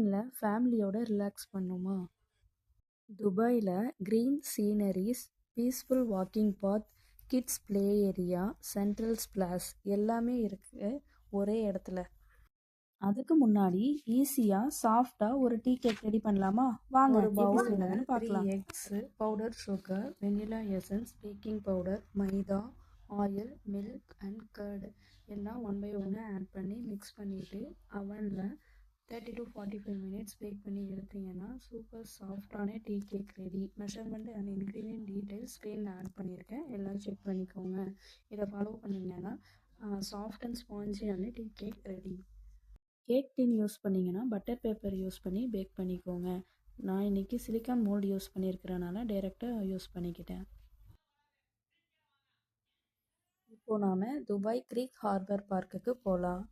வீக்கெண்டில் ஃபேமிலியோட ரிலாக்ஸ் பண்ணுமா? துபாயில் green sceneries, peaceful walking path, kids play area, central splash எல்லாமே இருக்குது ஒரே இடத்துல. அதுக்கு முன்னாடி ஈஸியாக சாஃப்டாக ஒரு டீ கேக் ரெடி பண்ணலாமா? வாங்க ஒரு பவுலில் பார்க்கலாம். 3 eggs, powder sugar, vanilla essence, baking powder, maida, oil, milk and curd எல்லாம் 1 by 1 ஆட் பண்ணி மிக்ஸ் பண்ணிவிட்டு அவனில் 30 to 45 minutes பேக் பண்ணி எடுத்தீங்கன்னா சூப்பர் சாஃப்டான டீ கேக் ரெடி. மெஷர்மெண்ட் அண்ட் இன்க்ரீடியன்ட் டீட்டெயில்ஸ் ஸ்க்ரீனில் ஆட் பண்ணியிருக்கேன், எல்லாம் செக் பண்ணிக்கோங்க. இதை ஃபாலோ பண்ணிங்கன்னா சாஃப்ட் அண்ட் ஸ்பாஞ்சியான டீ கேக் ரெடி. கேக் டின் யூஸ் பண்ணிங்கன்னா பட்டர் பேப்பர் யூஸ் பண்ணி பேக் பண்ணிக்கோங்க. நான் இன்றைக்கி சிலிக்கான் மோல்டு யூஸ் பண்ணியிருக்கிறனால டைரெக்டாக யூஸ் பண்ணிக்கிட்டேன். இப்போது நாம் துபாய் க்ரீக் ஹார்பர் பார்க்குக்கு போகலாம்.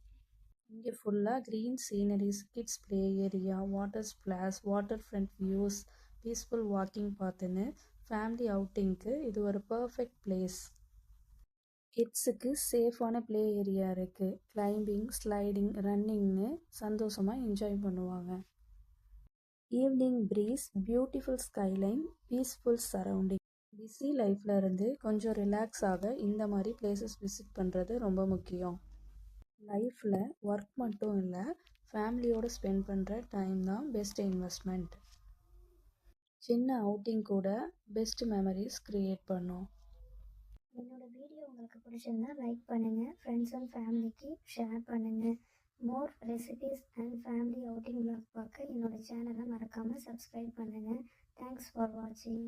இங்கே ஃபுல்லாக green sceneries, kids play area, water splash, water front views, peaceful walking பாத்துன்னு ஃபேமிலி அவுட்டிங்க்கு இது ஒரு பர்ஃபெக்ட் பிளேஸ். கிட்ஸுக்கு சேஃபான ப்ளே ஏரியா இருக்குது. கிளைம்பிங், ஸ்லைடிங், ரன்னிங்னு சந்தோஷமாக என்ஜாய் பண்ணுவாங்க. Evening breeze, beautiful skyline, peaceful surrounding. Busy லைஃப்பில் இருந்து கொஞ்சம் ரிலாக்ஸ் ஆக இந்த மாதிரி பிளேசஸ் விசிட் பண்ணுறது ரொம்ப முக்கியம். லைஃப்பில் ஒர்க் மட்டும் இல்லை, ஃபேமிலியோடு ஸ்பெண்ட் பண்ணுற டைம் தான் பெஸ்ட் இன்வெஸ்ட்மெண்ட். சின்ன அவுட்டிங் கூட பெஸ்ட் மெமரிஸ் க்ரியேட் பண்ணும். என்னோட வீடியோ உங்களுக்கு பிடிச்சிருந்தா லைக் பண்ணுங்கள், ஃப்ரெண்ட்ஸ் அண்ட் ஃபேமிலிக்கு ஷேர் பண்ணுங்கள். More recipes and family outing vlog பார்க்க என்னோட சேனலை மறக்காமல் சப்ஸ்கிரைப் பண்ணுங்கள். தேங்க்ஸ் ஃபார் வாட்சிங்.